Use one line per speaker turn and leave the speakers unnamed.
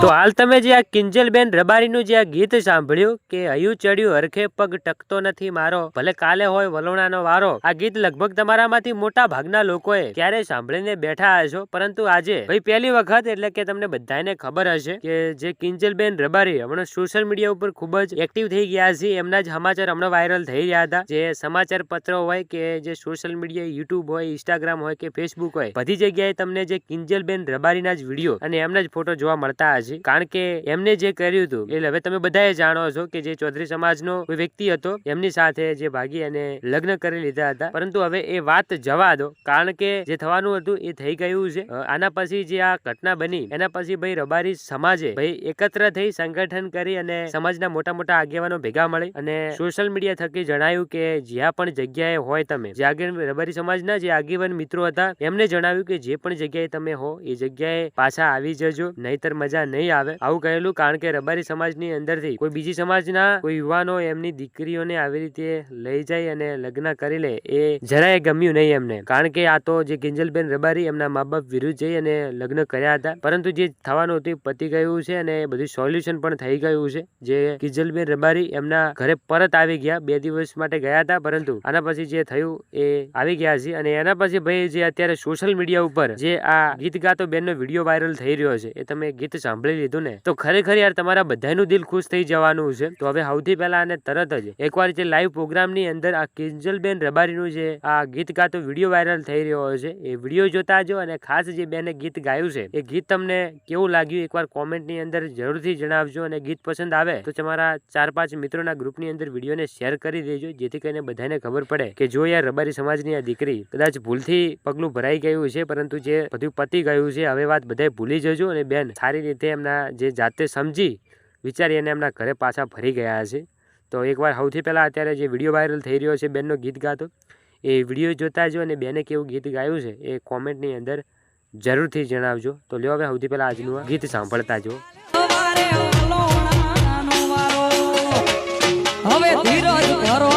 તો હાલ તમે જે આ કિંજલબેન રબારીનું જે આ ગીત સાંભળ્યું કે હયું ચડ્યું હરખે પગ ટકતો નથી મારો ભલે કાલે હોય વલોણાનો વારો, આ ગીત લગભગ તમારામાંથી મોટા ભાગના લોકોએ ક્યારે સાંભળીને બેઠા હશો, પરંતુ આજે ભાઈ પહેલી વખત એટલે કે તમને બધાને ખબર હશે કે જે કિંજલબેન રબારી હમણાં સોશિયલ મીડિયા ઉપર ખૂબ જ એક્ટિવ થઈ ગયા છે. એમના જ સમાચાર હમણાં વાયરલ થઈ રહ્યા હતા. જે સમાચાર પત્રો હોય કે જે સોશિયલ મીડિયા યુટ્યુબ હોય, ઇન્સ્ટાગ્રામ હોય કે ફેસબુક હોય, બધી જગ્યાએ તમને જે કિંજલબેન રબારીના જ વિડીયો અને એમના જ ફોટો જોવા મળતા હશે. કારણ કે એમને જે કર્યું હતું એટલે હવે તમે બધાએ જાણો છો કે જે ચૌધરી સમાજનો કોઈ વ્યક્તિ હતો એમની સાથે જે ભાગી અને લગ્ન કરી લીધા હતા. પરંતુ હવે એ વાત જવા દો, કારણ કે જે થવાનું હતું એ થઈ ગયું છે. આના પછી જે આ ઘટના બની એના પછી ભાઈ રબારી સમાજે ભાઈ એકત્ર થઈ સંગઠન કરી અને સમાજના મોટા મોટા આગેવાનો ભેગા મળી અને સોશિયલ મીડિયા થકી જણાવ્યું કે જ્યાં પણ જગ્યાએ હોય તમે જે રબારી સમાજના જે આગેવાન મિત્રો હતા એમને જણાવ્યું કે જે પણ જગ્યાએ તમે હો એ જગ્યાએ પાછા આવી જજો, નહીતર મજા નહીં આવે. આવું કહેલું કારણ કે રબારી સમાજની અંદરથી કોઈ બીજી સમાજના કોઈ યુવાનો એમની દીકરીઓને આવી રીતે લઈ જાય અને લગ્ન કરી લે એ જરાય ગમ્યું નહીં એમને. કારણ કે આ તો જે કિંજલબેન રબારી એમના મા બાપ વિરુદ્ધ જઈ અને લગ્ન કર્યા હતા, પરંતુ જે થવાનું હતું પતી ગયું છે અને બધું સોલ્યુશન પણ થઈ ગયું છે. જે કિંજલબેન રબારી એમના ઘરે પરત આવી ગયા, 2 દિવસ માટે ગયા હતા, પરંતુ આના પછી જે થયું એ આવી ગયા છે. અને એના પછી ભાઈ જે અત્યારે સોશિયલ મીડિયા ઉપર જે આ ગીત ગાતો બેનનો વિડીયો વાયરલ થઈ રહ્યો છે, એ તમે ગીત સાંભળી લીધું ને તો ખરેખર યાર તમારા બધાનું દિલ ખુશ થઈ જવાનું છે. તો હવે સૌથી પહેલા અને તરત જ એકવાર જે લાઈવ પ્રોગ્રામની અંદર આ કિંજલબેન રબારીનું જે આ ગીત ગાતો વિડીયો વાયરલ થઈ રહ્યો છે એ વિડીયો જોતા જો, અને ખાસ જે બેને ગીત ગાયું છે એ ગીત તમને કેવું લાગ્યું એકવાર કોમેન્ટની અંદર જરૂરથી જણાવજો. અને ગીત પસંદ આવે તો તમારા 4-5 મિત્રોના ગ્રુપની અંદર વિડીયોને શેર કરી દેજો, જેથી કરીને બધાને ખબર પડે કે જો યાર રબારી સમાજની આ દીકરી કદાચ ભૂલથી પગલું ભરાઈ ગયું છે, પરંતુ જે બધું પતી ગયું છે હવે વાત બધાય ભૂલી જજો. અને બેન સારી રીતે એમના જે જાતે સમજી વિચારી અને એમના ઘરે પાછા ફરી ગયા છે. તો એકવાર સૌથી પહેલાં અત્યારે જે વિડીયો વાયરલ થઈ રહ્યો છે બેનનો ગીત ગાતો, એ વિડીયો જોતા જો અને બેને કેવું ગીત ગાયું છે એ કોમેન્ટની અંદર જરૂરથી જણાવજો. તો લ્યો હવે સૌથી પહેલાં આજનું ગીત સાંભળતા જો.
હવે ધીરજ ધરો